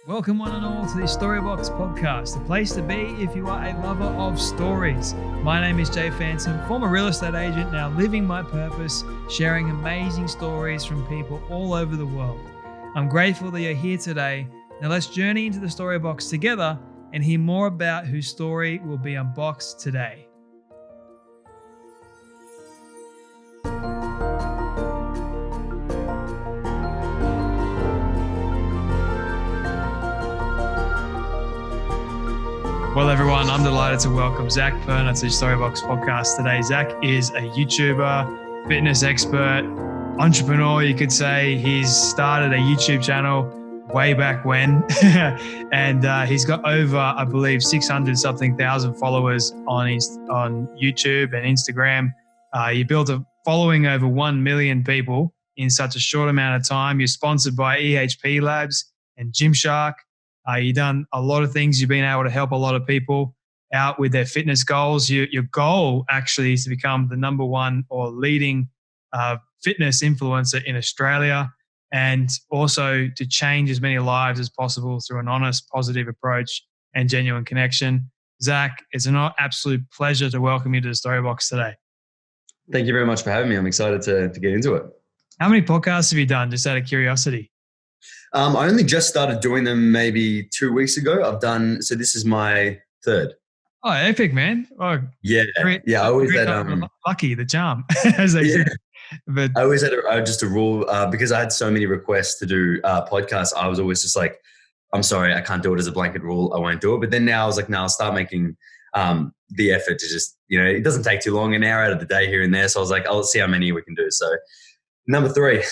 Welcome one and all to the Storybox podcast, the place to be if you are a lover of stories. My name is Jay Phantom, former real estate agent, now living my purpose, sharing amazing stories from people all over the world. I'm grateful that you're here today. Now let's journey into the Storybox together and hear more about whose story will be unboxed today. Well, everyone, I'm delighted to welcome Zac Perna to the Storybox podcast today. Zac is a YouTuber, fitness expert, entrepreneur, you could say. He's started a YouTube channel way back when, and he's got over, I believe, 600-something thousand followers on YouTube and Instagram. You built a following over 1 million people in such a short amount of time. You're sponsored by EHP Labs and Gymshark. You've done a lot of things. You've been able to help a lot of people out with their fitness goals. Your goal actually is to become the number one or leading fitness influencer in Australia, and also to change as many lives as possible through an honest, positive approach and genuine connection. Zac, it's an absolute pleasure to welcome you to the Storybox today. Thank you very much for having me. I'm excited to get into it. How many podcasts have you done, just out of curiosity? I only just started doing them maybe 2 weeks ago. So this is my third. Oh, epic, man. Oh, yeah. I always had lucky, the charm, as they say. But I always had just a rule because I had so many requests to do podcasts. I was always just like, I'm sorry, I can't do it as a blanket rule. I won't do it. But then now I was like, no, I'll start making the effort to just, it doesn't take too long, an hour out of the day here and there. So I was like, I'll see how many we can do. So number 3.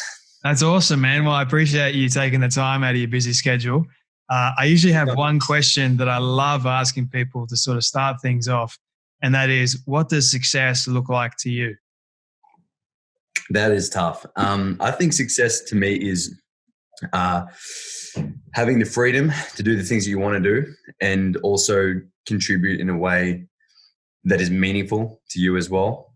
That's awesome, man. Well, I appreciate you taking the time out of your busy schedule. I usually have one question that I love asking people to sort of start things off, and that is, what does success look like to you? That is tough. I think success to me is having the freedom to do the things that you want to do and also contribute in a way that is meaningful to you as well,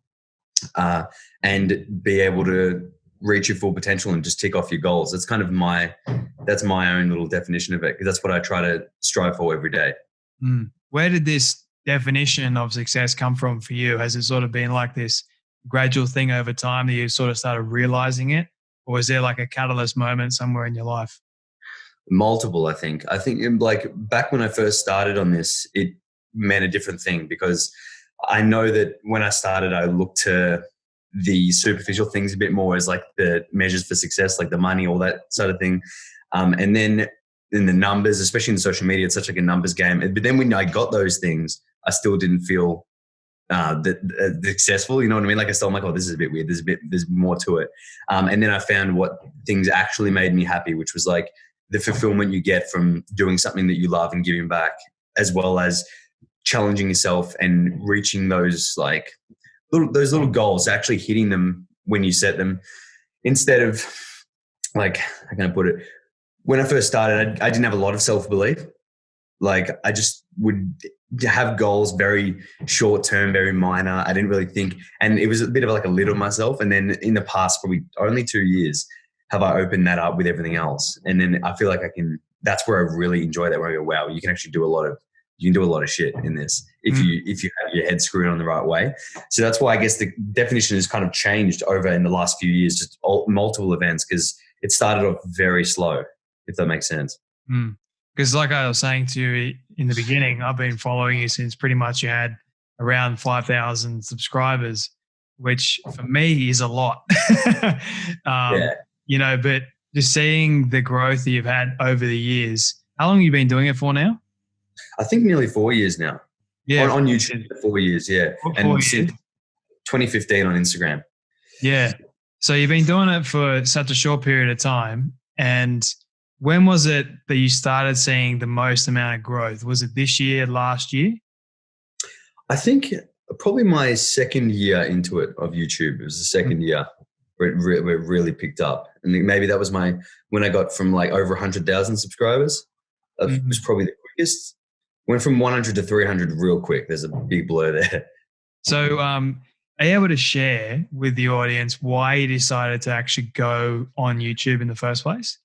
and be able to reach your full potential and just tick off your goals. That's kind of my own little definition of it, because that's what I try to strive for every day. Where did this definition of success come from for you? Has it sort of been like this gradual thing over time that you sort of started realizing it? Or is there like a catalyst moment somewhere in your life? Multiple, I think. I think like back when I first started on this, it meant a different thing, because I know that when I started, I looked to the superficial things a bit more as like the measures for success, like the money, all that sort of thing. And then in the numbers, especially in social media, it's such like a numbers game. But then when I got those things, I still didn't feel successful. You know what I mean? Like I'm like, oh, this is a bit weird. There's more to it. And then I found what things actually made me happy, which was like the fulfillment you get from doing something that you love and giving back, as well as challenging yourself and reaching those little goals, actually hitting them when you set them, instead of like, how can I put it? When I first started, I didn't have a lot of self-belief. Like I just would have goals very short term, very minor. I didn't really think, and it was a bit of like a lid on myself. And then in the past, probably only 2 years, have I opened that up with everything else. And then I feel like that's where I really enjoy that, where I go, wow, you can actually do a lot of shit in this if you have your head screwed on the right way. So that's why I guess the definition has kind of changed over in the last few years, just multiple events, because it started off very slow, if that makes sense. Because like I was saying to you in the beginning, I've been following you since pretty much you had around 5,000 subscribers, which for me is a lot. But just seeing the growth that you've had over the years, how long have you been doing it for now? I think nearly 4 years now. Yeah. On YouTube, 4 years, yeah. And since 2015 on Instagram. Yeah. So you've been doing it for such a short period of time. And when was it that you started seeing the most amount of growth? Was it this year, last year? I think probably my second year into it of YouTube. It was the second year where it really picked up. And maybe that was when I got from like over 100,000 subscribers. It was probably the quickest. Went from 100 to 300 real quick. There's a big blur there. So are you able to share with the audience why you decided to actually go on YouTube in the first place?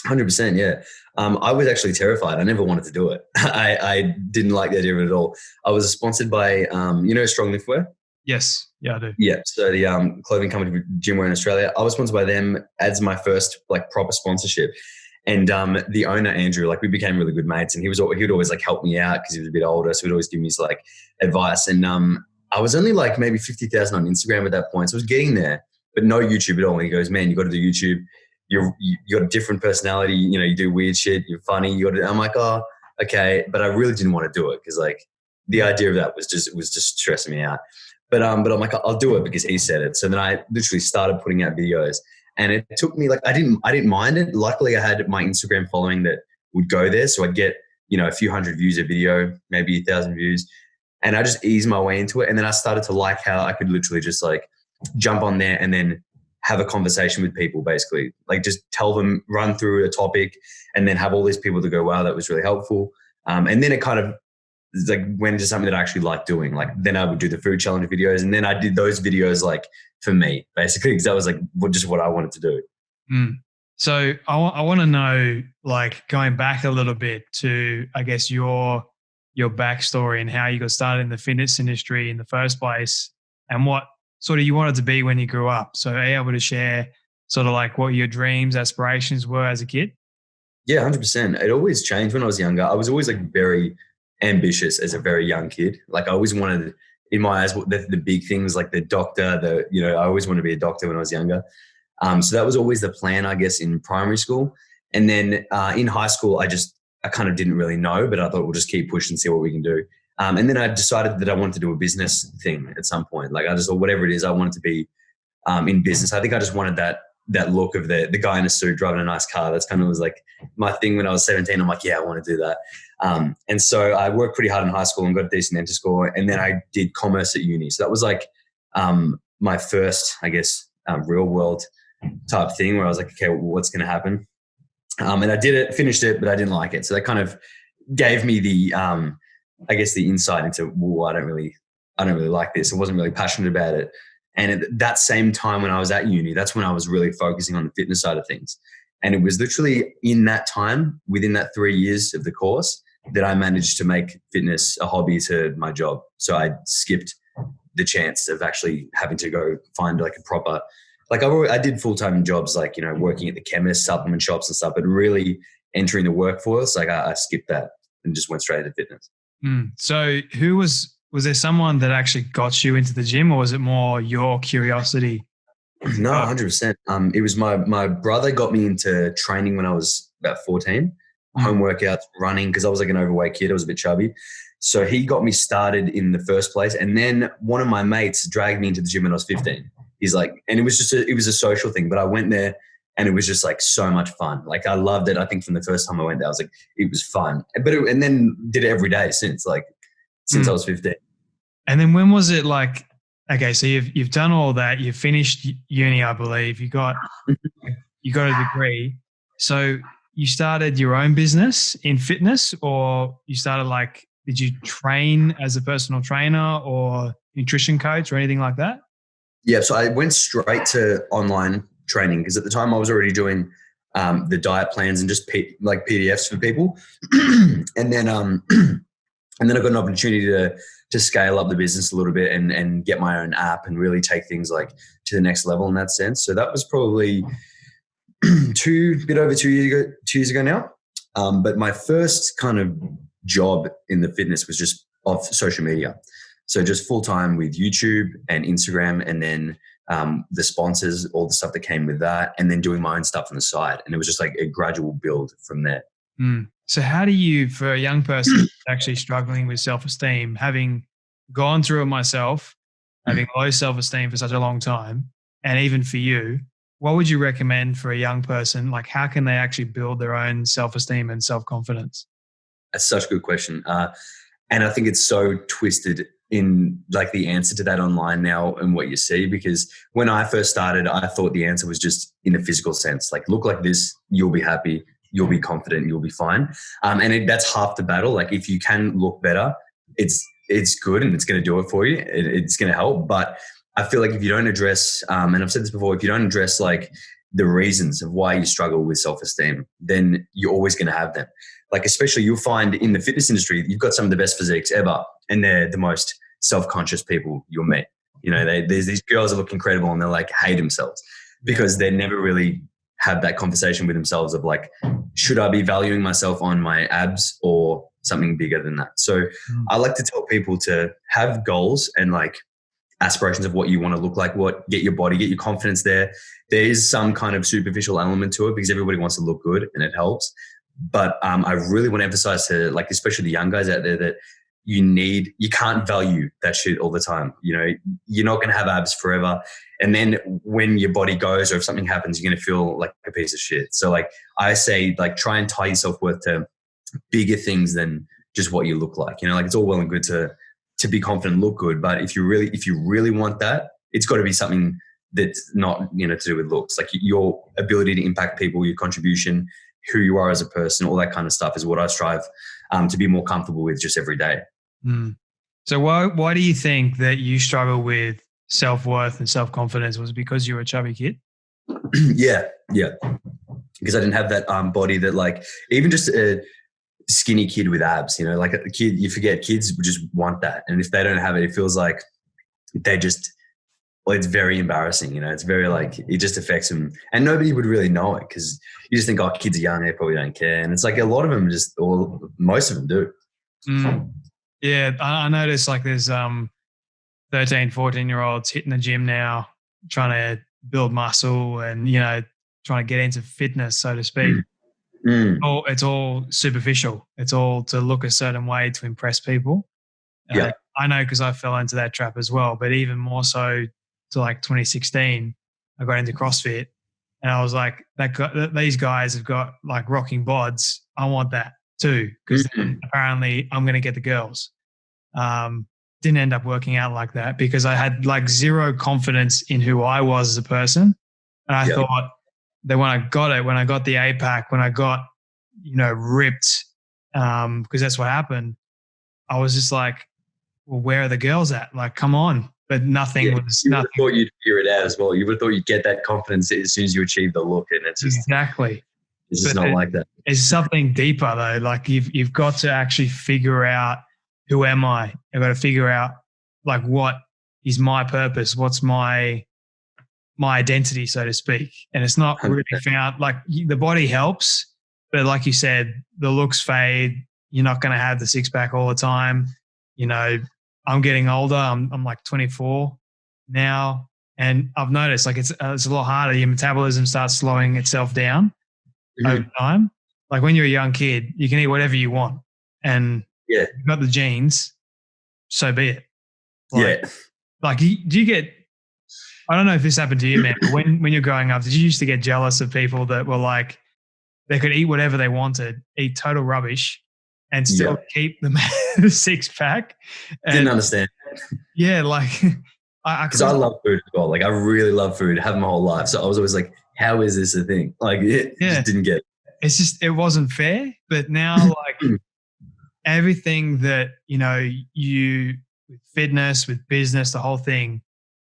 100%. Yeah. I was actually terrified. I never wanted to do it. I didn't like the idea of it at all. I was sponsored by, Strong Liftwear. Yes. Yeah, I do. Yeah. So the clothing company, gym wear in Australia, I was sponsored by them as my first like proper sponsorship. And the owner, Andrew, like we became really good mates, and he would always like help me out because he was a bit older. So he'd always give me his like advice. And I was only like maybe 50,000 on Instagram at that point. So I was getting there, but no YouTube at all. And he goes, man, you got to do YouTube. You got a different personality. You do weird shit. You're funny. I'm like, oh, okay. But I really didn't want to do it because like the idea of that was just stressing me out. But I'm like, I'll do it because he said it. So then I literally started putting out videos, and it took me like, I didn't mind it. Luckily I had my Instagram following that would go there. So I'd get, a few hundred views a video, maybe 1,000 views. And I just eased my way into it. And then I started to like how I could literally just like jump on there and then have a conversation with people, basically like just tell them, run through a topic, and then have all these people to go, wow, that was really helpful. And then it kind of like went into something that I actually liked doing. Like then I would do the food challenge videos, and then I did those videos like for me, basically, because that was like just what I wanted to do. So I want to know, like going back a little bit to, I guess, your backstory and how you got started in the fitness industry in the first place, and what sort of you wanted to be when you grew up. So are you able to share sort of like what your dreams, aspirations were as a kid? Yeah, 100%. It always changed when I was younger. I was always like very ambitious as a very young kid. Like I always wanted, in my eyes, the big things like the doctor, I always wanted to be a doctor when I was younger. So that was always the plan, I guess, in primary school. And then in high school, I kind of didn't really know, but I thought we'll just keep pushing and see what we can do. And then I decided that I wanted to do a business thing at some point. Like I just thought whatever it is, I wanted to be in business. I think I just wanted that look of the guy in a suit driving a nice car. That's kind of was like my thing when I was 17. I'm like, yeah, I want to do that. And so I worked pretty hard in high school and got a decent enter score. And then I did commerce at uni. So that was like my first, I guess, real world type thing where I was like, okay, well, what's going to happen? And I did it, finished it, but I didn't like it. So that kind of gave me the insight into, well, I don't really like this. I wasn't really passionate about it. And at that same time when I was at uni, that's when I was really focusing on the fitness side of things. And it was literally in that time, within that 3 years of the course, that I managed to make fitness a hobby to my job. So I skipped the chance of actually having to go find like a proper, like I did full-time jobs, like, working at the chemist, supplement shops and stuff, but really entering the workforce, like I skipped that and just went straight into fitness. So was there someone that actually got you into the gym, or was it more your curiosity? No, 100%. It was my brother got me into training when I was about 14, home workouts, running, because I was like an overweight kid. I was a bit chubby. So he got me started in the first place. And then one of my mates dragged me into the gym when I was 15. He's like, and it was a social thing, but I went there and it was just like so much fun. Like I loved it. I think from the first time I went there, I was like, it was fun. And then did it every day since I was 15. And then when was it like, okay, so you've done all that, you've finished uni, I believe, you got a degree. So you started your own business in fitness, or you started like, did you train as a personal trainer or nutrition coach or anything like that? Yeah, so I went straight to online training because at the time I was already doing the diet plans and just like PDFs for people. And then I got an opportunity to scale up the business a little bit and get my own app and really take things like to the next level in that sense. So that was probably bit over 2 years ago now. But my first kind of job in the fitness was just off social media. So just full time with YouTube and Instagram, and then the sponsors, all the stuff that came with that, and then doing my own stuff on the side. And it was just like a gradual build from there. So how do you, for a young person actually struggling with self-esteem, having gone through it myself, having low self-esteem for such a long time, and even for you, what would you recommend for a young person? Like how can they actually build their own self-esteem and self-confidence? That's such a good question. And I think it's so twisted in like the answer to that online now and what you see, because when I first started, I thought the answer was just in a physical sense, like look like this, you'll be happy, you'll be confident, you'll be fine. That's half the battle. Like if you can look better, it's good and it's going to do it for you. It's going to help. But I feel like if you don't address, and I've said this before, if you don't address like the reasons of why you struggle with self-esteem, then you're always going to have them. Like, especially you'll find in the fitness industry, you've got some of the best physiques ever, and they're the most self-conscious people you'll meet. You know, there's these girls that look incredible and they're like hate themselves because they never really have that conversation with themselves of like, should I be valuing myself on my abs or something bigger than that? So I like to tell people to have goals and like aspirations of what you want to look like, get your body, get your confidence there. There is some kind of superficial element to it because everybody wants to look good and it helps. But I really want to emphasize to like, especially the young guys out there, that you can't value that shit all the time. You know, you're not going to have abs forever. And then when your body goes or if something happens, you're going to feel like a piece of shit. So like I say, like try and tie your self-worth to bigger things than just what you look like. You know, like it's all well and good to be confident, look good. But if you really want that, it's got to be something that's not, you know, to do with looks. Like your ability to impact people, your contribution, who you are as a person, all that kind of stuff is what I strive to be more comfortable with just every day. So why do you think that you struggle with self-worth and self-confidence? Was it because you were a chubby kid? Yeah. Because I didn't have that body that like, even just a skinny kid with abs, you know, like a kid, you forget kids just want that. And if they don't have it, it feels like it's very embarrassing, you know, it's very like, it just affects them and nobody would really know it because you just think, oh, kids are young, they probably don't care. And it's like a lot of them most of them do. Yeah, I noticed like there's 13, 14-year-olds hitting the gym now, trying to build muscle and, you know, trying to get into fitness, so to speak. It's all superficial. It's all to look a certain way to impress people. I know because I fell into that trap as well, but even more so to like 2016, I got into CrossFit and I was like, these guys have got like rocking bods. I want that too, because then apparently I'm going to get the girls. Didn't end up working out like that because I had like zero confidence in who I was as a person. And I thought that when I got the 8-pack, when I got, you know, ripped, because that's what happened, I was just like, well, where are the girls at? Like, come on. But nothing. You would have thought you'd figure it out as well. You would have thought you'd get that confidence as soon as you achieve the look. And it's just, exactly. It's just not like that. It's something deeper though. Like you've got to actually figure out, who am I? I've got to figure out like what is my purpose? What's my identity, so to speak. And it's not really found, like the body helps, but like you said, the looks fade. You're not going to have the 6-pack all the time. You know, I'm getting older. I'm like 24 now. And I've noticed like it's a lot harder. Your metabolism starts slowing itself down over time. Like when you're a young kid, you can eat whatever you want. And you've got the genes, so be it. Like do you get, I don't know if this happened to you, man, but when you're growing up, did you used to get jealous of people that were like, they could eat whatever they wanted, eat total rubbish and still keep the 6-pack? Didn't understand. Yeah, like because I love food as well. Like I really love food, have my whole life. So I was always like, how is this a thing? Like just didn't get it. It's just, it wasn't fair. But now like everything that, you know, you with fitness, with business, the whole thing,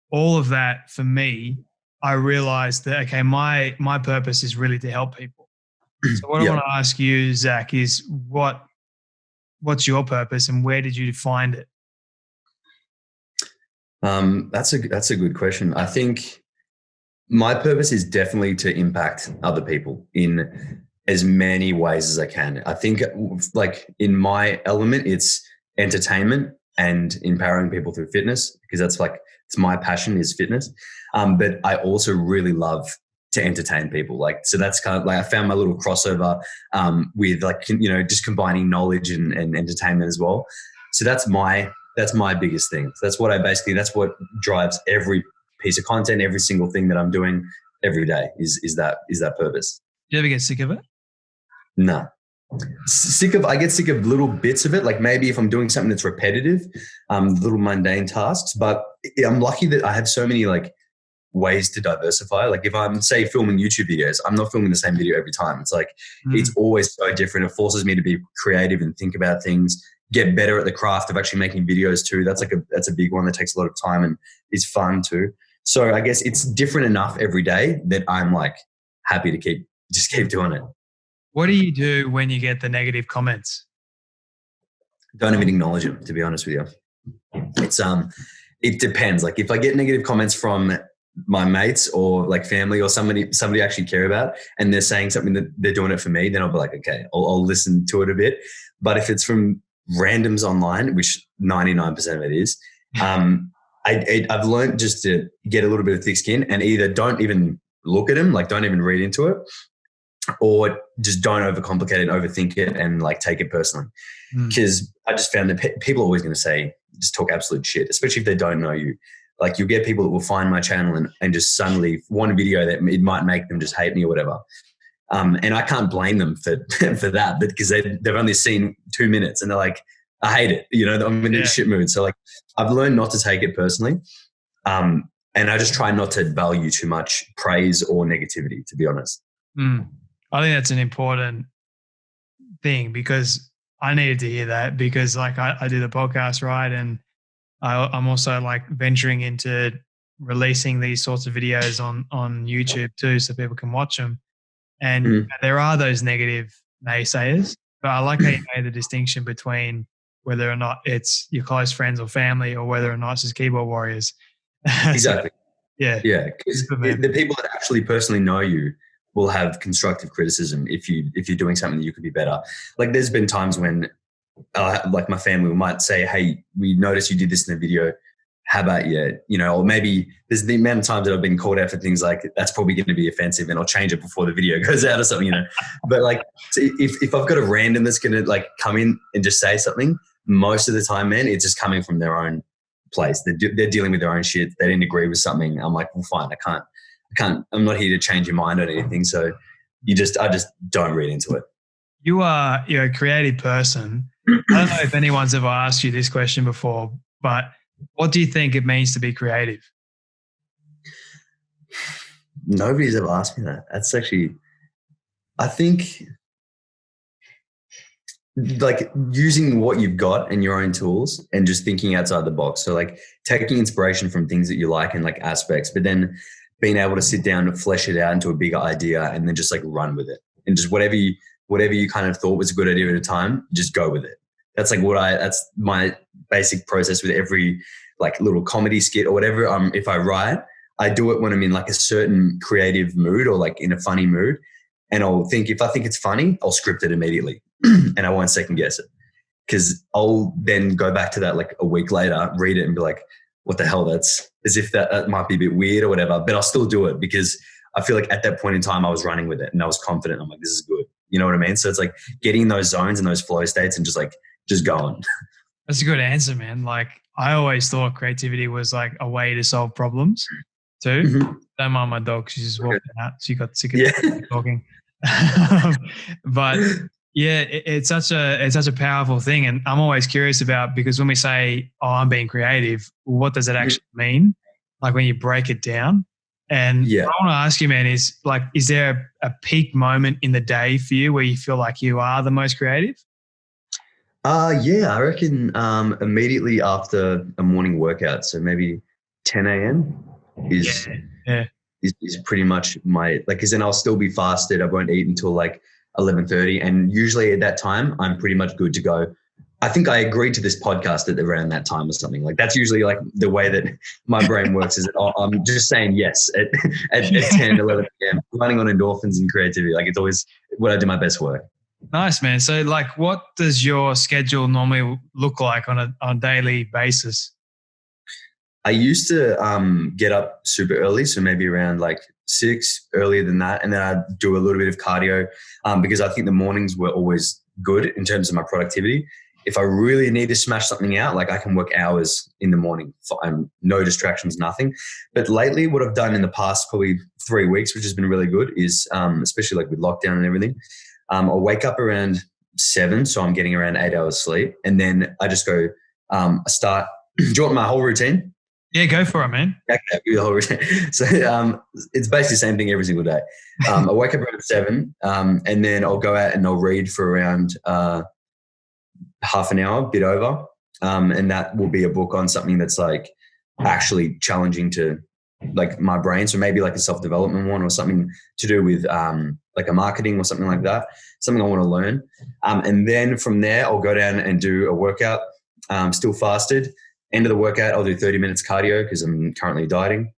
all of that for me, I realized that, okay, my purpose is really to help people. So what I want to ask you, Zac, is what's your purpose and where did you find it? That's a good question. I think my purpose is definitely to impact other people in as many ways as I can. I think like in my element, it's entertainment and empowering people through fitness, because that's like, it's my passion is fitness. But I also really love to entertain people. Like, so that's kind of like, I found my little crossover with like, you know, just combining knowledge and entertainment as well. So that's my biggest thing. So that's what drives every piece of content, every single thing that I'm doing every day is that purpose. Do you ever get sick of it? No. I get sick of little bits of it. Like maybe if I'm doing something that's repetitive, little mundane tasks, but I'm lucky that I have so many like ways to diversify. Like if I'm say filming YouTube videos, I'm not filming the same video every time. It's like, it's always so different. It forces me to be creative and think about things, get better at the craft of actually making videos too. That's a big one that takes a lot of time and is fun too. So I guess it's different enough every day that I'm like happy to keep doing it. What do you do when you get the negative comments? Don't even acknowledge them, to be honest with you. It's it depends. Like if I get negative comments from my mates or like family or somebody I actually care about, and they're saying something that they're doing it for me, then I'll be like, okay, I'll listen to it a bit. But if it's from randoms online, which 99% of it is, I've learned just to get a little bit of thick skin and either don't even look at them, like don't even read into it, or just don't overcomplicate it, overthink it, and like take it personally. Because I just found that people are always going to say, just talk absolute shit, especially if they don't know you. Like you'll get people that will find my channel and just suddenly one video that it might make them just hate me or whatever. And I can't blame them for that, because they've only seen 2 minutes and they're like, I hate it. You know, I'm in a shit mood. So like I've learned not to take it personally. And I just try not to value too much praise or negativity, to be honest. I think that's an important thing, because I needed to hear that, because like I do the podcast, right? And I'm also like venturing into releasing these sorts of videos on YouTube too, so people can watch them. And there are those negative naysayers, but I like how you made the distinction between whether or not it's your close friends or family, or whether or not it's just keyboard warriors. Exactly. So, yeah. Because the people that actually personally know you will have constructive criticism if you're doing something that you could be better. Like there's been times when like my family might say, hey, we noticed you did this in the video. How about you know, or maybe there's the amount of times that I've been called out for things like that's probably going to be offensive and I'll change it before the video goes out or something, you know. But like so if I've got a random that's going to like come in and just say something, most of the time, man, it's just coming from their own place. They're dealing with their own shit. They didn't agree with something. I'm like, well, fine. I'm not here to change your mind on anything. So I just don't read into it. You're a creative person. I don't know if anyone's ever asked you this question before, but what do you think it means to be creative? Nobody's ever asked me that. That's actually, I think, like using what you've got and your own tools and just thinking outside the box. So like taking inspiration from things that you like and like aspects, but then being able to sit down and flesh it out into a bigger idea and then just like run with it. And just whatever you kind of thought was a good idea at a time, just go with it. That's like that's my basic process with every like little comedy skit or whatever. If I write, I do it when I'm in like a certain creative mood or like in a funny mood. And if I think it's funny, I'll script it immediately and I won't second guess it, because I'll then go back to that like a week later, read it and be like, what the hell? That's as if that might be a bit weird or whatever, but I'll still do it because I feel like at that point in time I was running with it and I was confident. I'm like, this is good. You know what I mean? So it's like getting in those zones and those flow states and just going. That's a good answer, man. Like I always thought creativity was like a way to solve problems too. Don't mind my dog. She's just walking out. She got sick of talking. But yeah, it's such a powerful thing. And I'm always curious about, because when we say, oh, I'm being creative, what does it actually mean? Like when you break it down. And what I want to ask you, man, is like, is there a peak moment in the day for you where you feel like you are the most creative? Yeah, I reckon immediately after a morning workout. So maybe 10 a.m. is pretty much my, like, because then I'll still be fasted. I won't eat until like 11:30. And usually at that time, I'm pretty much good to go. I think I agreed to this podcast at around that time or something. Like that's usually like the way that my brain works, is that I'm just saying yes at 10, 11 p.m. running on endorphins and creativity. Like it's always when I do my best work. Nice, man. So like what does your schedule normally look like on a daily basis? I used to get up super early, so maybe around like 6, earlier than that. And then I'd do a little bit of cardio because I think the mornings were always good in terms of my productivity. If I really need to smash something out, like I can work hours in the morning, no distractions, nothing. But lately what I've done in the past probably 3 weeks, which has been really good, is especially like with lockdown and everything, I'll wake up around 7, so I'm getting around 8 hours sleep. And then I just go, I start, do you want my whole routine? Yeah, go for it, man. Okay, I'll give you the whole routine. So it's basically the same thing every single day. I wake up around 7 and then I'll go out and I'll read for around half an hour, bit over. And that will be a book on something that's like actually challenging to like my brain. So maybe like a self-development one or something to do with like a marketing or something like that, something I want to learn. And then from there, I'll go down and do a workout, still fasted. End of the workout, I'll do 30 minutes cardio because I'm currently dieting.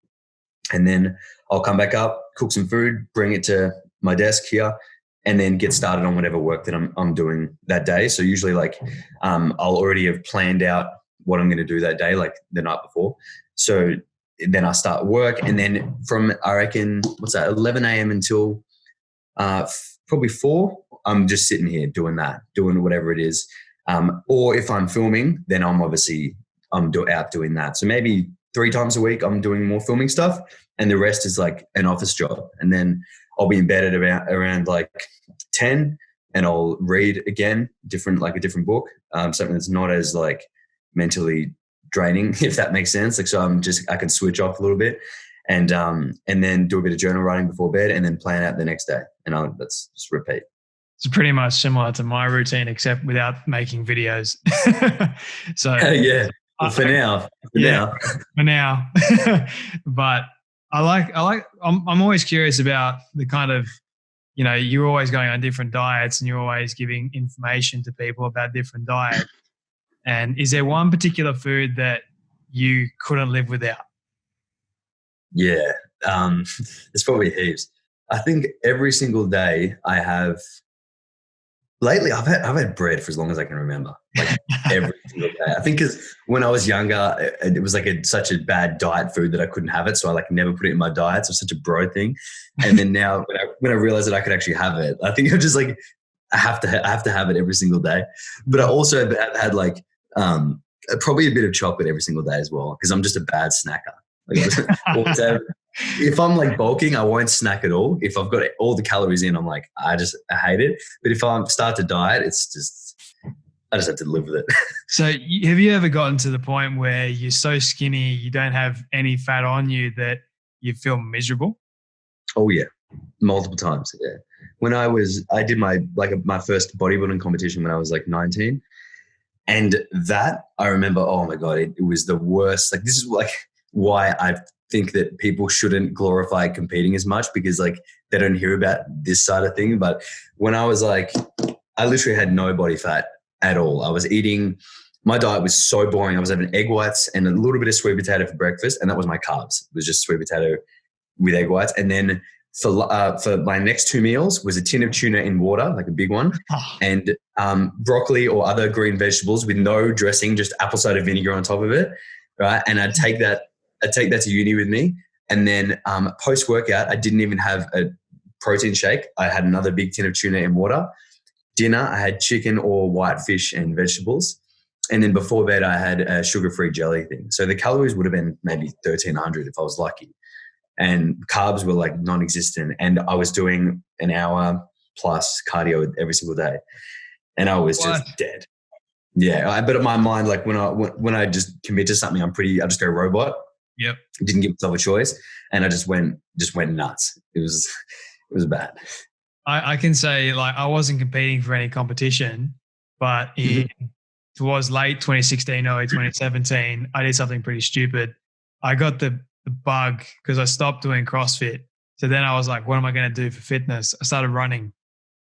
And then I'll come back up, cook some food, bring it to my desk here, and then get started on whatever work that I'm doing that day. So usually like I'll already have planned out what I'm going to do that day, like the night before. So then I start work, and then from, I reckon, 11 a.m. until probably 4, I'm just sitting here doing whatever it is. Or if I'm filming, then I'm out doing that. So maybe 3 times a week I'm doing more filming stuff, and the rest is like an office job. And then I'll be in bed at around like 10, and I'll read again, a different book, something that's not as like mentally draining, if that makes sense. Like, so I can switch off a little bit, and then do a bit of journal writing before bed, and then plan out the next day. And that's just repeat. It's pretty much similar to my routine, except without making videos. So yeah, for now. But I'm always curious about the kind of, you're always going on different diets and you're always giving information to people about different diets. And is there one particular food that you couldn't live without? Yeah, there's probably heaps. I think every single day I have. Lately, I've had bread for as long as I can remember, like every single day. I think because when I was younger, it was like such a bad diet food that I couldn't have it, so I like never put it in my diet. So it's such a bro thing. And then now, when I realized that I could actually have it, I think I'm just like I have to have it every single day. But I also have had like probably a bit of chocolate every single day as well, because I'm just a bad snacker. Like, if I'm like bulking, I won't snack at all. If I've got all the calories in, I'm like, I hate it. But if I start to diet, I just have to live with it. So have you ever gotten to the point where you're so skinny, you don't have any fat on you, that you feel miserable? Oh yeah, multiple times. Yeah. When I did my first bodybuilding competition when I was like 19, and that I remember, oh my God, it was the worst. Like, this is like why I think that people shouldn't glorify competing as much, because like they don't hear about this side of thing. But when I was like, I literally had no body fat at all. I was eating, my diet was so boring. I was having egg whites and a little bit of sweet potato for breakfast, and that was my carbs. It was just sweet potato with egg whites. And then for my next 2 meals was a tin of tuna in water, like a big one, and broccoli or other green vegetables with no dressing, just apple cider vinegar on top of it, right? And I'd take that to uni with me. And then post-workout, I didn't even have a protein shake. I had another big tin of tuna in water. Dinner, I had chicken or white fish and vegetables. And then before bed, I had a sugar-free jelly thing. So the calories would have been maybe 1,300 if I was lucky. And carbs were like non-existent. And I was doing an hour plus cardio every single day. And I was just dead. Yeah. But in my mind, like when I just commit to something, I just go robot. Yep. Didn't give myself a choice. And I just went nuts. It was bad. I can say, like, I wasn't competing for any competition, but towards late 2016, early 2017, I did something pretty stupid. I got the bug because I stopped doing CrossFit. So then I was like, what am I going to do for fitness? I started running,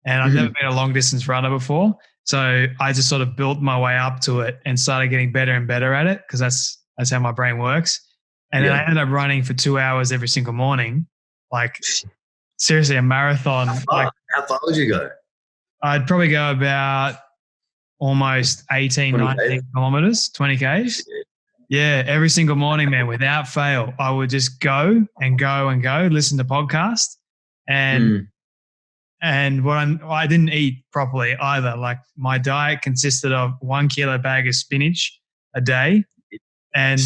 and I've never been a long distance runner before. So I just sort of built my way up to it and started getting better and better at it, because that's how my brain works. And then I ended up running for 2 hours every single morning, like seriously a marathon. How far would you go? I'd probably go about almost 18, 19 kilometers, 20 Ks. Yeah, every single morning, man, without fail. I would just go and go and go, listen to podcasts. And I didn't eat properly either. Like, my diet consisted of 1 kilo bag of spinach a day and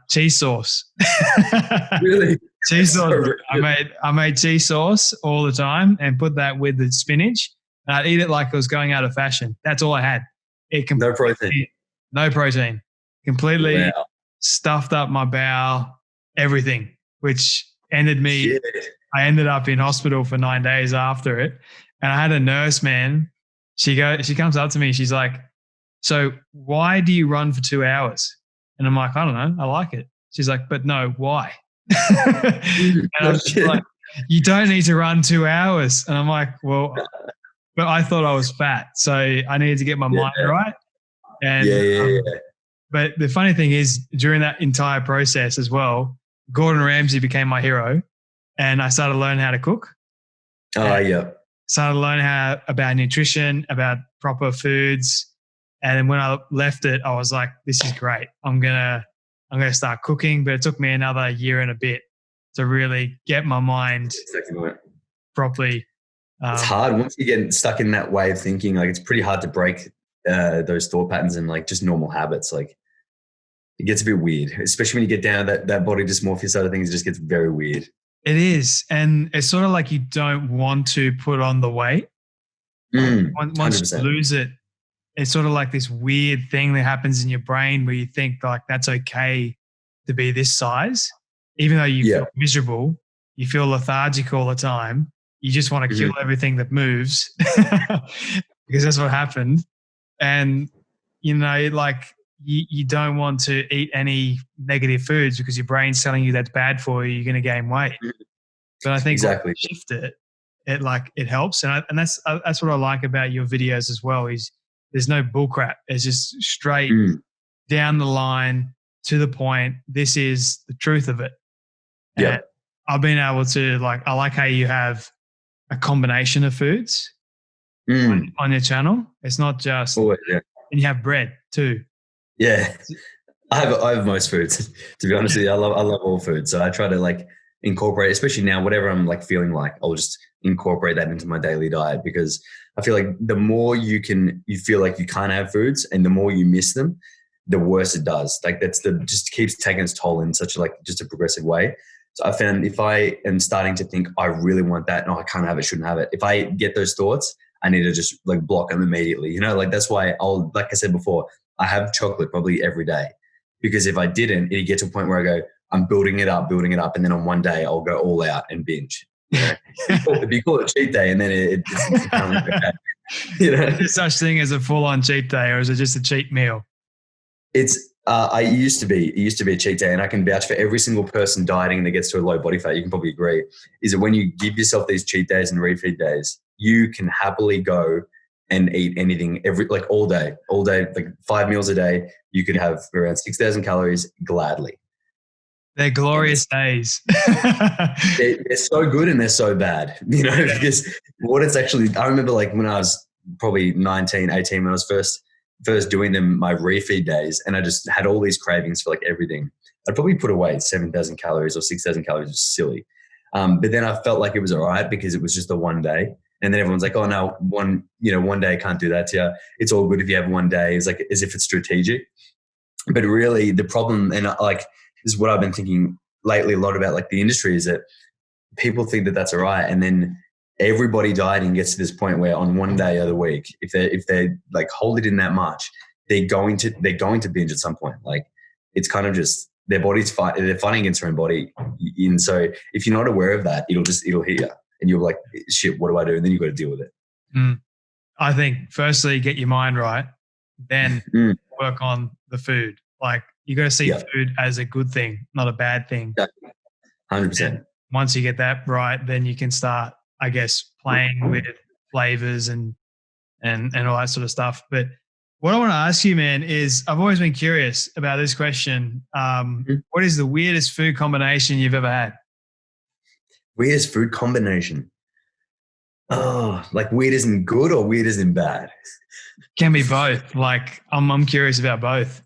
cheese sauce. Really? Cheese sauce. I made cheese sauce all the time and put that with the spinach. And I'd eat it like it was going out of fashion. That's all I had. No protein. No protein. Completely stuffed up my bowel, everything, which ended me. Shit. I ended up in hospital for 9 days after it. And I had a nurse, man. She comes up to me. She's like, so why do you run for 2 hours? And I'm like, I don't know. I like it. She's like, but no, why? And I'm just like, you don't need to run 2 hours. And I'm like, well, but I thought I was fat. So I needed to get my mind right. And, but the funny thing is, during that entire process as well, Gordon Ramsay became my hero, and I started learning how to cook. Started learning about nutrition, about proper foods. And then when I left it, I was like, this is great. I'm gonna start cooking. But it took me another year and a bit to really get my mind properly. It's hard once you get stuck in that way of thinking. Like, it's pretty hard to break those thought patterns and like just normal habits. Like, it gets a bit weird, especially when you get down that body dysmorphia side of things. It just gets very weird. It is. And it's sort of like you don't want to put on the weight. Once you lose it, it's sort of like this weird thing that happens in your brain where you think like that's okay to be this size. Even though you feel miserable, you feel lethargic all the time. You just want to kill everything that moves because that's what happened. And, you know, like you don't want to eat any negative foods because your brain's telling you that's bad for you. You're going to gain weight. But I think when you shift it helps. And that's what I like about your videos as well is there's no bullcrap. It's just straight down the line to the point. This is the truth of it. Yeah. I've been able to I like how you have a combination of foods on your channel. It's not just, and you have bread too. Yeah. I have most foods, to be honest with you. I love all food. So I try to like incorporate, especially now, whatever I'm like feeling like, I'll just incorporate that into my daily diet, because I feel like the more you feel like you can't have foods and the more you miss them, the worse it does. Like just keeps taking its toll in such just a progressive way. So I found if I am starting to think I really want that, no, I can't have it, shouldn't have it. If I get those thoughts, I need to just like block them immediately. You know, like that's why like I said before, I have chocolate probably every day, because if I didn't, it'd get to a point where I go, I'm building it up. And then on one day I'll go all out and binge. You know? You call it cheat day, and then it's okay. You know? Is there such thing as a full-on cheat day, or is it just a cheat meal? It used to be a cheat day, and I can vouch for every single person dieting that gets to a low body fat. You can probably agree, is that when you give yourself these cheat days and refeed days, you can happily go and eat anything all day, like 5 meals a day. You could have around 6,000 calories gladly. They're glorious days. they're so good and they're so bad, you know, because what it's actually, I remember like when I was probably 19, 18, when I was first doing them, my refeed days, and I just had all these cravings for like everything. I'd probably put away 7,000 calories or 6,000 calories. It was silly. But then I felt like it was all right because it was just the one day. And then everyone's like, oh no, one day I can't do that to you. It's all good if you have one day. It's like as if it's strategic. But really the problem, and like this is what I've been thinking lately a lot about like the industry, is that people think that that's all right. And then everybody dieting gets to this point where on one day of the week, if they like hold it in that much, they're going to binge at some point. Like it's kind of just their body's they're fighting against their own body. And so if you're not aware of that, it'll hit you and you're like, shit, what do I do? And then you've got to deal with it. I think firstly, get your mind right, then work on the food. Like you got to see food as a good thing, not a bad thing. 100%. And once you get that right, then you can start, I guess, playing with flavors and all that sort of stuff. But what I want to ask you, man, is I've always been curious about this question. What is the weirdest food combination you've ever had? Weirdest food combination? Oh, like weird isn't good or weird isn't bad? Can be both. Like I'm curious about both.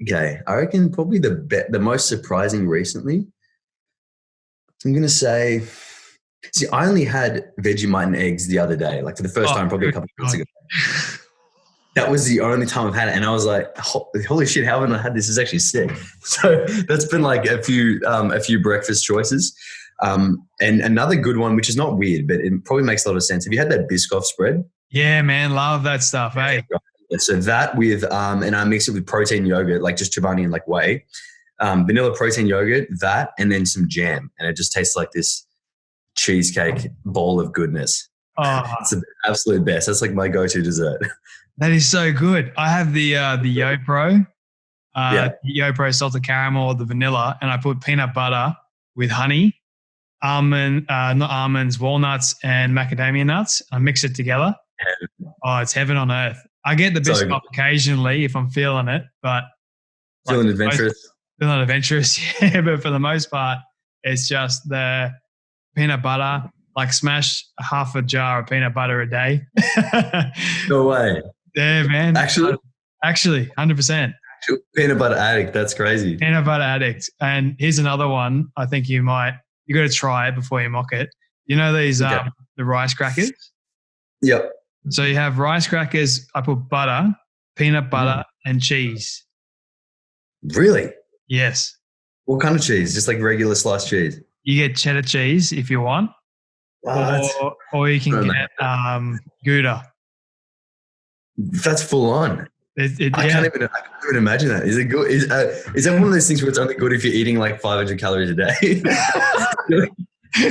Okay, I reckon probably the most surprising recently, I'm going to say, see, I only had Vegemite and eggs the other day, like for the first time, probably a couple of months ago. That was the only time I've had it. And I was like, holy shit, how haven't I had this? It's actually sick. So that's been like a few breakfast choices. And another good one, which is not weird, but it probably makes a lot of sense. Have you had that Biscoff spread? Yeah, man. Love that stuff. Hey. So that with, and I mix it with protein yogurt, like just Chobani and like whey, vanilla protein yogurt, that, and then some jam. And it just tastes like this cheesecake bowl of goodness. Oh. It's the absolute best. That's like my go-to dessert. That is so good. I have the YoPro, YoPro salted caramel, the vanilla, and I put peanut butter with honey, not almonds, walnuts, and macadamia nuts. I mix it together. Oh, it's heaven on earth. I get the biscuit occasionally if I'm feeling it, but feeling adventurous. Feeling adventurous, yeah. But for the most part, it's just the peanut butter. Like smash half a jar of peanut butter a day. No way. Yeah, man. Actually, 100%. Peanut butter addict. That's crazy. Peanut butter addict. And here's another one. I think you got to try it before you mock it. You know these the rice crackers? Yep. So you have rice crackers. I put butter, peanut butter, and cheese. Really? Yes. What kind of cheese? Just like regular sliced cheese? You get cheddar cheese if you want. Or you can get Gouda. That's full on. I can't even imagine that. Is it good? Is that one of those things where it's only good if you're eating like 500 calories a day?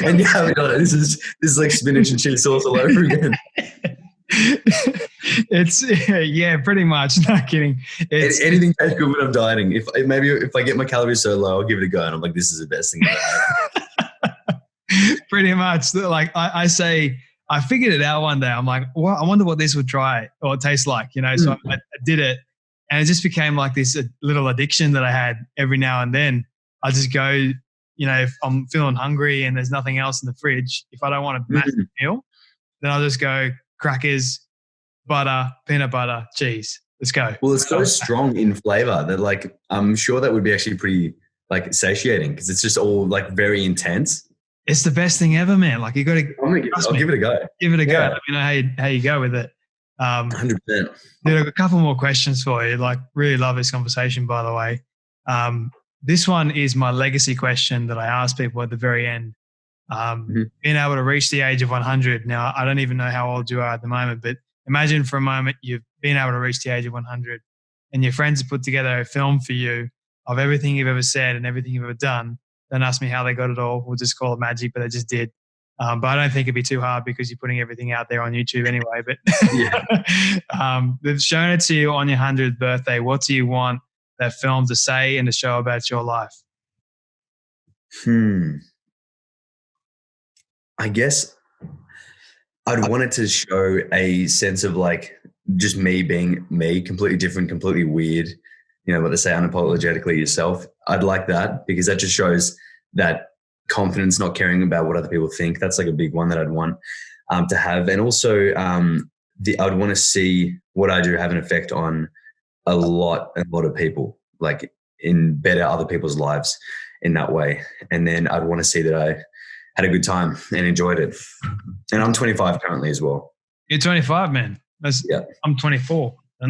And this is like spinach and cheese sauce all over again. It's pretty much. Not kidding. Anything tastes good when I'm dieting. If I get my calories so low, I'll give it a go, and I'm like, this is the best thing I've had. Pretty much. Like I say, I figured it out one day. I'm like, well, I wonder what this would taste like, So I did it, and it just became like this little addiction that I had every now and then. I just go, if I'm feeling hungry and there's nothing else in the fridge, if I don't want a massive meal, then I'll just go crackers, butter, peanut butter, cheese. Let's go. Well, it's so strong in flavor that like I'm sure that would be actually pretty like satiating because it's just all like very intense. It's the best thing ever, man. Like you got to. I'll give it a go. Give it a go. Let me know how you go with it. 100%. Dude, I've got a couple more questions for you. Like, really love this conversation, by the way. This one is my legacy question that I ask people at the very end. Being able to reach the age of 100. Now, I don't even know how old you are at the moment, but imagine for a moment you've been able to reach the age of 100 and your friends have put together a film for you of everything you've ever said and everything you've ever done. Don't ask me how they got it all. We'll just call it magic, but they just did. But I don't think it'd be too hard because you're putting everything out there on YouTube anyway. But they've shown it to you on your 100th birthday. What do you want that film to say and to show about your life? I guess I'd want it to show a sense of like just me being me, completely different, completely weird. What they say, unapologetically yourself. I'd like that because that just shows that confidence, not caring about what other people think. That's like a big one that I'd want to have. And also I'd want to see what I do have an effect on a lot of people, like better other people's lives in that way. And then I'd want to see that I had a good time and enjoyed it. And I'm 25 currently as well. You're 25, man. I'm 24. They're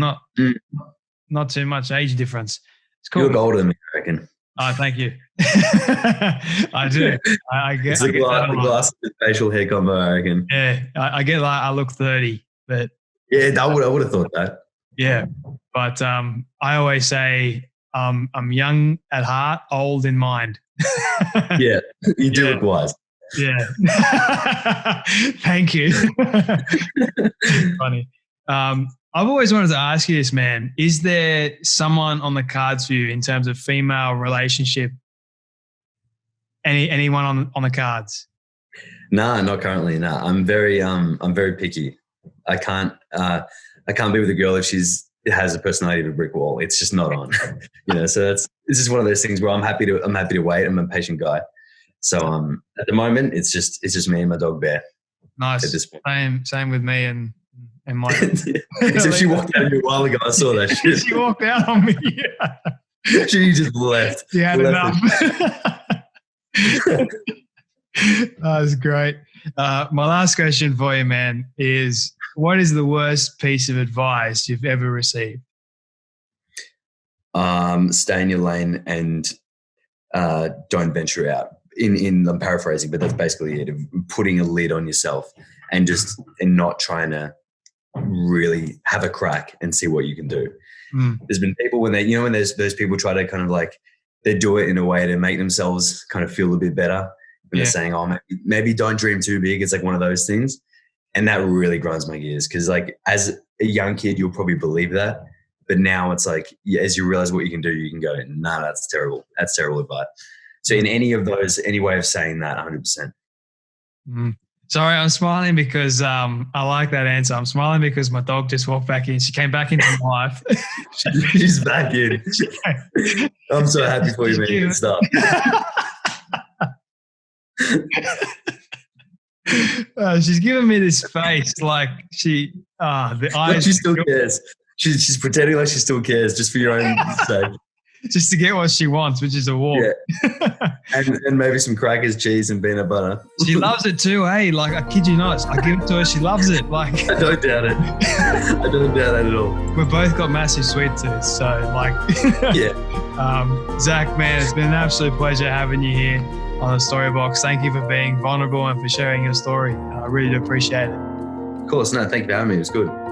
not too much age difference. It's cool. You look older than me, I reckon. Oh, thank you. I do. I get it's the glass with facial hair combo, I reckon. Yeah, I get like I look 30, but yeah, I would have thought that. Yeah, but I always say I'm young at heart, old in mind. Yeah, you do look wise. Yeah. Thank you. Funny. I've always wanted to ask you this, man. Is there someone on the cards for you in terms of female relationship? Anyone on the cards? Nah, not currently. Nah, I'm very picky. I can't be with a girl if it has a personality of a brick wall. It's just not on. So this is one of those things where I'm happy to wait. I'm a patient guy. So at the moment it's just me and my dog Bear. Nice. At this point. Same with me and my except she walked out on me a while ago. I saw that shit. She walked out on me. Yeah. She just left. She had enough. That's great. My last question for you, man, is what is the worst piece of advice you've ever received? Stay in your lane and don't venture out. I'm paraphrasing, but that's basically it. Putting a lid on yourself and not trying to really have a crack and see what you can do. There's been people when there's those people try to kind of like they do it in a way to make themselves kind of feel a bit better. And they're saying, oh, maybe don't dream too big. It's like one of those things. And that really grinds my gears because like as a young kid, you'll probably believe that. But now it's like, as you realize what you can do, you can go, nah, that's terrible. That's terrible advice. So in any of those, any way of saying that, 100%. Sorry, I'm smiling because I like that answer. I'm smiling because my dog just walked back in. She came back into my life. She's back in. I'm so happy for you, man. Good stuff. She's giving me this face like the eyes. Like she still cares. She's pretending like she still cares just for your own sake. Just to get what she wants, which is a walk. Yeah. and maybe some crackers, cheese, and peanut butter. She loves it too, hey? Like, I kid you not. I give it to her. She loves it. Like, I don't doubt it. I don't doubt that at all. We've both got massive sweet tooth. So, like, yeah. Zach, man, it's been an absolute pleasure having you here on the Storybox. Thank you for being vulnerable and for sharing your story. I really do appreciate it. Of course. No, thank you for having me. It was good.